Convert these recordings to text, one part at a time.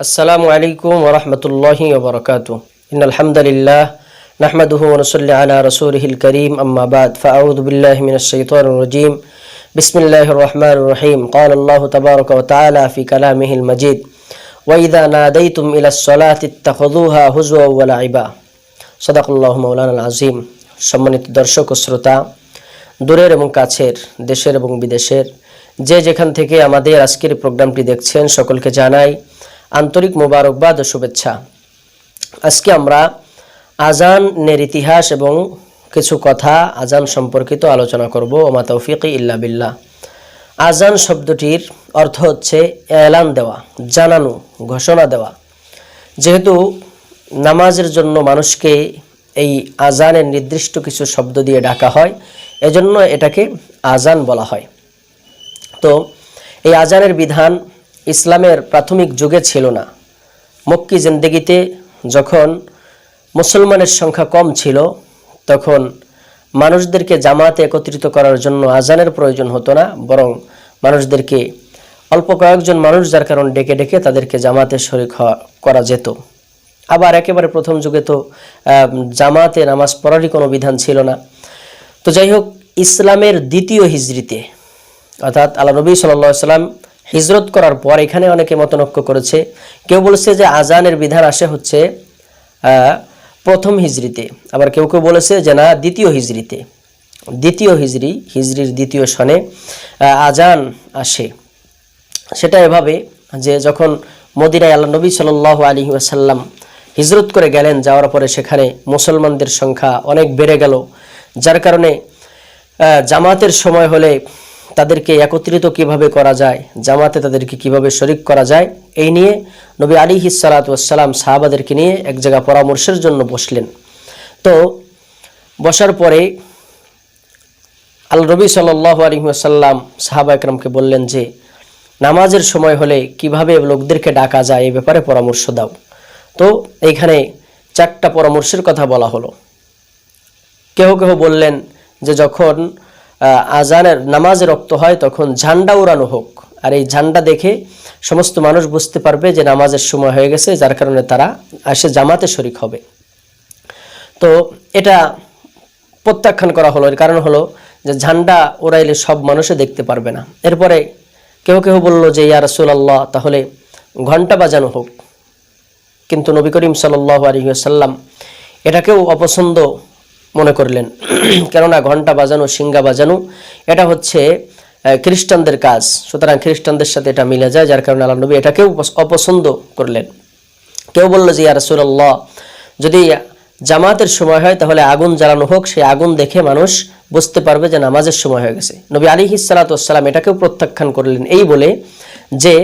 আসসালামু আলাইকুম ওয়া রাহমাতুল্লাহি ওয়া বারাকাতুহু ইন্নাল হামদালিল্লাহ নাহমাদুহু ওয়া নুসাল্লি আলা রাসূলিহিল কারীম আম্মা বাদ ফাআউযু বিল্লাহি মিনাশ শাইতানির রাজীম বিসমিল্লাহির রহমানির রহিম ক্বালা আল্লাহু তাবারাকা ওয়া তাআলা ফি কালামিহিল মাজিদ ওয়া ইযা নাদাইতুম ইলাস সালাতি ইত্তাখাযুহা হুজওয়া ওয়া লাইবা সাদাকাল্লাহু মাওলানাল আযীম। সম্মানিত দর্শক ও শ্রোতা, দূরের এবং কাছের, দেশের এবং বিদেশের যে যেখান থেকে আমাদের আজকের প্রোগ্রামটি দেখছেন সকলকে জানাই আন্তরিক মোবারকবাদ ও শুভেচ্ছা। আজকে আমরা আজানের ইতিহাস এবং কিছু কথা আজান সম্পর্কিত আলোচনা করব। ওমা তৌফিকি ইল্লা বিল্লাহ। আজান শব্দটির অর্থ হচ্ছে এলান দেওয়া, জানানো, ঘোষণা দেওয়া। যেহেতু নামাজের জন্য মানুষকে এই আজানের নির্দিষ্ট কিছু শব্দ দিয়ে ডাকা হয়, এজন্য এটাকে আজান বলা হয়। তো এই আজানের বিধান ইসলামের প্রাথমিক যুগে ছিল না। মক্কি জিন্দেগিতে যখন মুসলমানের সংখ্যা কম ছিল, তখন মানুষদেরকে জামাতে একত্রিত করার জন্য আজানের প্রয়োজন হতো না, বরং মানুষদেরকে অল্প কয়েকজন মানুষ যার কারণ ডেকে ডেকে তাদেরকে জামাতে শরীক করা যেত। আবার একেবারে প্রথম যুগে তো জামাতে নামাজ পড়ারই কোনো বিধান ছিল না। তো যাই হোক, ইসলামের দ্বিতীয় হিজরিতে অর্থাৎ আল্লাহ নবী সাল্লাল্লাহু আলাইহি ওয়াসাল্লাম হিজরত করার পর এখানে অনেকে মতনৈক্য করেছে। কেউ বলেছে যে আজানের বিধান আসে হচ্ছে প্রথম হিজরিতে, আবার কেউ কেউ বলেছে যে না, দ্বিতীয় হিজরিতে, হিজরির দ্বিতীয় সনে আজান আসে। সেটা এভাবে যে যখন মদিনায় আল্লাহ নবী সাল্লাল্লাহু আলাইহি ওয়াসাল্লাম হিজরত করে গেলেন, যাওয়ার পরে সেখানে মুসলমানদের সংখ্যা অনেক বেড়ে গেল, যার কারণে জামাতের সময় হলে তাদেরকে একত্রিত কিভাবে করা যায়, জামাতে তাদেরকে কিভাবে শরীক করা যায়, এই নিয়ে নবী আলাইহিস সালাতু ওয়াস সালাম সাহাবাদেরকে নিয়ে এক জায়গায় পরামর্শের জন্য বসলেন। তো বসার পরে আল্লাহ নবী সাল্লাল্লাহু আলাইহি ওয়াসাল্লাম সাহাবা একরামকে বললেন যে নামাজের সময় হলে কিভাবে লোকদেরকে ডাকা যায় এই ব্যাপারে পরামর্শ দাও। তো এইখানে চারটা পরামর্শের কথা বলা হলো। কেহ কেহ বললেন যে যখন আজানের নামাজের রক্ত হয় তখন ঝান্ডা উড়ানো হোক, আর এই ঝান্ডা দেখে সমস্ত মানুষ বুঝতে পারবে যে নামাজের সময় হয়ে গেছে, যার কারণে তারা এসে জামাতে শরীক হবে। তো এটা প্রত্যাখ্যান করা হলো। এর কারণ হলো যে ঝান্ডা উড়াইলে সব মানুষে দেখতে পারবে না। এরপরে কেউ কেউ বলল যে ইয়া রাসূলুল্লাহ, তাহলে ঘন্টা বাজানো হোক। কিন্তু নবী করিম সাল্লাল্লাহু আলাইহি ওয়াসাল্লাম এটাকেও অপছন্দ মনে করলেন, কেননা ঘন্টা বাজানো, সিঙ্গা বাজানো এটা হচ্ছে খ্রিস্টানদের কাজ, সুতরাং খ্রিস্টানদের সাথে এটা মিলে যায়, যার কারণে আল্লাহ নবী এটাকেও অপছন্দ করলেন। কেউ বলল যে ইয়া রাসূলুল্লাহ, যদি জামাতের সময় হয় তাহলে আগুন জ্বালানো হোক, সেই আগুন দেখে মানুষ বুঝতে পারবে যে নামাজের সময় হয়ে গেছে। নবী আলাইহিস সালাতু ওয়াস সালাম এটাকেও প্রত্যাখ্যান করলেন, এই বলে যে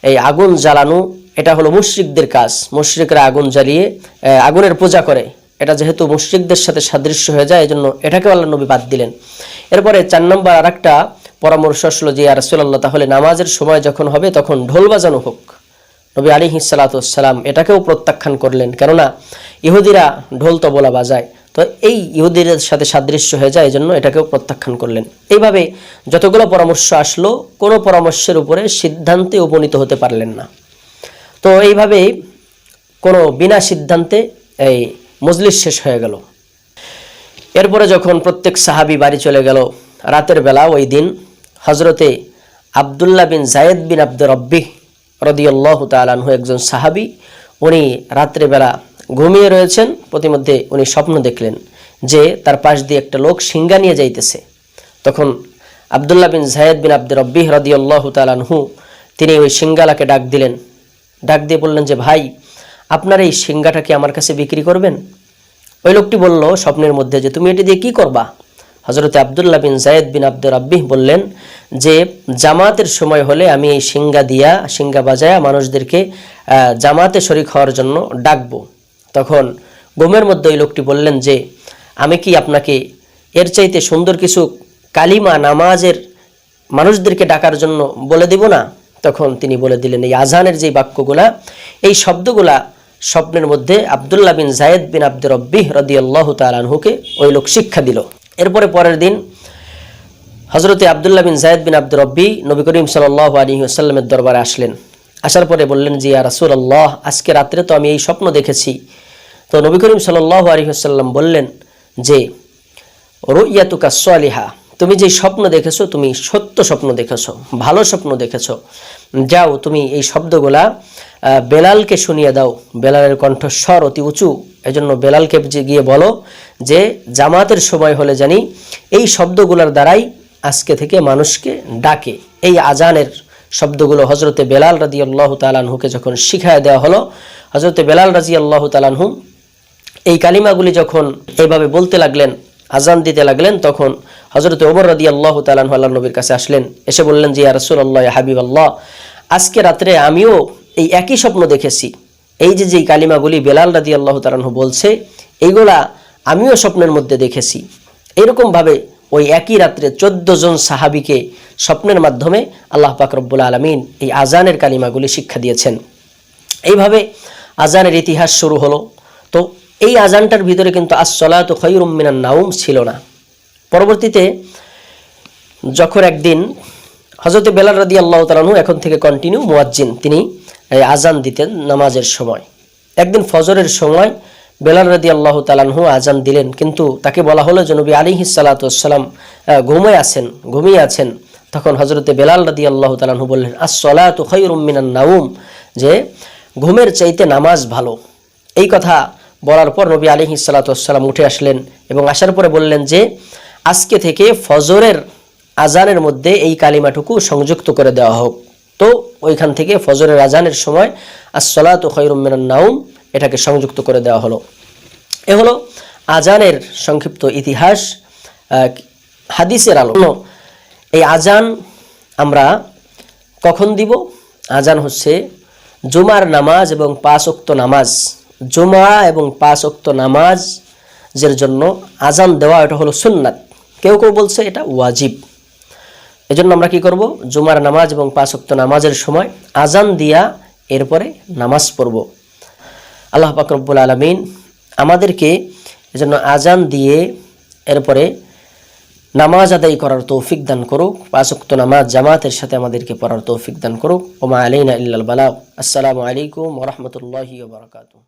এই আগুন জ্বালানো এটা হলো মুশরিকদের কাজ, মুশরিকরা আগুন জ্বালিয়ে আগুনের পূজা করে, এটা যেহেতু মুশরিকদের সাথে সাদৃশ্য হয়ে যায়, এজন্য এটাকেও আল্লাহ নবী বাদ দিলেন। এরপরে 4 নম্বর আরেকটা পরামর্শ আসলো যে ইয়া রাসূলুল্লাহ, তাহলে নামাজের সময় যখন হবে তখন ঢোল বাজানো হোক। নবী আলাইহিস সালাতু ওয়াস সালাম এটাকেও প্রত্যাখ্যান করলেন, কেননা ইহুদিরা ঢোল তবলা বাজায়, তো এই ইহুদিদের সাথে সাদৃশ্য হয়ে যায়, এজন্য এটাকেও প্রত্যাখ্যান করলেন। এইভাবে যতগুলো পরামর্শ আসলো, কোনো পরামর্শের উপরে সিদ্ধান্তে উপনীত হতে পারলেন না। তো এইভাবে কোনো বিনা সিদ্ধান্তে এই মজলিস শেষ হয়ে গেল। এরপরে যখন প্রত্যেক সাহাবী বাড়ি চলে গেল, রাতের বেলা ওই দিন হযরতে আব্দুল্লাহ বিন যায়েদ বিন আব্দুর রব্বিহ রাদিয়াল্লাহু তাআলা আনহু একজন সাহাবী, উনি রাত্রে বেলা ঘুমিয়ে রয়েছেন। প্রতিমধ্যে উনি স্বপ্ন দেখলেন যে তার পাশ দিয়ে একটা লোক সিংহা নিয়ে যাইতেছে। তখন আব্দুল্লাহ বিন যায়েদ বিন আব্দুর রব্বিহ রাদিয়াল্লাহু তাআলা আনহু তিনি ওই সিংহালাকে ডাক দিলেন। ডাক দিয়ে বললেন যে ভাই, আপনার এই সিংহাটা কি আমার কাছে বিক্রি করবেন? ওই লোকটি বলল স্বপ্নের মধ্যে যে তুমি এটি দিয়ে কি করবা? হযরতে আব্দুল্লাহ বিন যায়েদ বিন আব্দুর রব্বিহ বললেন যে জামাতের সময় হলে আমি এই সিংহা বাজায়া মানুষদেরকে জামাতে শরীক হওয়ার জন্য ডাকবো। তখন ঘুমের মধ্যে ওই লোকটি বললেন যে আমি কি আপনাকে এর চাইতে সুন্দর কিছু কালিমা নামাজের মানুষদেরকে ডাকার জন্য বলে দিব না? তখন তিনি বলে দিলেন এই আজানের যে বাক্যগুলা, এই শব্দগুলা স্বপ্নের মধ্যে আব্দুল্লাহ বিন যায়েদ বিন আব্দুর রব্বিহ রাদিয়াল্লাহু তাআলা আনহুকে ওই লোক শিক্ষা দিল। এরপরে পরের দিন হযরতে আব্দুল্লাহ বিন যায়েদ বিন আব্দুর রব্বি নবী করিম সাল্লাল্লাহু আলাইহি ওয়াসাল্লামের দরবারে আসলেন। আসার পরে বললেন যে ইয়া রাসূলুল্লাহ, আজকে রাত্রে তো আমি এই স্বপ্ন দেখেছি। তো নবী করিম সাল্লাল্লাহু আলাইহি ওয়াসাল্লাম বললেন যে রুইয়াতুকা সালিহা, তুমি যে স্বপ্ন দেখেছো তুমি সত্য স্বপ্ন দেখেছো, ভালো স্বপ্ন দেখেছো। যাও তুমি এই শব্দগুলা বেলালকে শুনিয়ে দাও। বেলালের কণ্ঠস্বর অতি উঁচু, এজন্য বেলালকে গিয়ে বলো যে জামাতের সময় হলে জানি এই শব্দগুলোর দ্বারাই আজকে থেকে মানুষকে ডাকে। এই আজানের শব্দগুলো হযরতে বেলাল রাদিয়াল্লাহু তাআলা আনহুকে যখন শিখায় দেওয়া হলো, হযরতে বেলাল রাদিয়াল্লাহু তাআলা আনহু এই কালিমাগুলি যখন এইভাবে বলতে লাগলেন, আজান দিতে লাগলেন, তখন হযরতে ওমর রাদিয়াল্লাহু তাআলা আনহু আল্লাহর নবীর কাছে আসলেন। এসে বললেন যে ইয়া রাসূলুল্লাহ, ইয়া হাবিবাল্লাহ, আজকে রাত্রে আমিও এই একই স্বপ্ন দেখেছি। এই যে কালিমাগুলি বেলাল রাদিয়াল্লাহু তাআলা আনহু বলছে, এইগুলা আমিও স্বপ্নের মধ্যে দেখেছি। এরকম ভাবে ওই একই রাত্রে 14 জন সাহাবীকে স্বপ্নের মাধ্যমে আল্লাহ পাক রব্বুল আলামিন এই আজানের কালিমাগুলি শিক্ষা দিয়েছেন। এইভাবে আজানের ইতিহাস শুরু হলো। তো এই আজানটার ভিতরে কিন্তু আস-সালাতু খায়রুম মিনান নাওম ছিল না। পরবর্তীতে যখন একদিন হযরতে বেলাল রাদিয়াল্লাহু তাআলা আনহু এখন থেকে কন্টিনিউ মুয়াজ্জিন, তিনি আজান দিতেন নামাজের সময়। একদিন ফজরের সময় বেলাল রাদিয়াল্লাহু তাআলা আনহু আজান দিলেন, কিন্তু তাকে বলা হলো যে নবী আলাইহিস সালাতু ওয়াসসালাম ঘুমিয়ে আছেন। তখন হযরতে বেলাল রাদিয়াল্লাহু তাআলা আনহু বললেন আস-সালাতু খায়রুম মিনান নাওম, যে ঘুমের চাইতে নামাজ ভালো। এই কথা বলার পর নবী আলাইহিস সালাতু ওয়াসসালাম উঠে আসলেন এবং আসার পরে বললেন যে আজকে থেকে ফজরের আজানের মধ্যে এই কালিমাটুকু সংযুক্ত করে দেওয়া হোক। তো ওইখান থেকে ফজরের আজানের সময় আস-সালাতু খায়রুম মিনান নাওম এটাকে সংযুক্ত করে দেওয়া হলো। এ হলো আজানের সংক্ষিপ্ত ইতিহাস হাদিসের আলো। এই আজান আমরা কখন দিব? আজান হচ্ছে জুমার নামাজ এবং 5 ওয়াক্ত নামাজ, জুমা এবং 5 ওয়াক্ত নামাজের জন্য আজান দেওয়া এটা হলো সুন্নাত। কেউ কেউ বলছে এটা ওয়াজিব। এজন্য আমরা কি করব? জুমার নামাজ এবং 5 ওয়াক্ত নামাজের সময় আজান দিয়া এরপরে নামাজ পড়ব। আল্লাহ পাক রব্বুল আলামিন আমাদেরকে এজন্য আজান দিয়ে এরপরে নামাজ আদায় করার তৌফিক দান করুক। 5 ওয়াক্ত নামাজ জামাতের সাথে আমাদেরকে পড়ার তৌফিক দান করুক। ওয়া মা আলাইনা ইল্লাল বালাগ। আসসালামু আলাইকুম ওয়া রাহমাতুল্লাহি ওয়া বারাকাতুহু।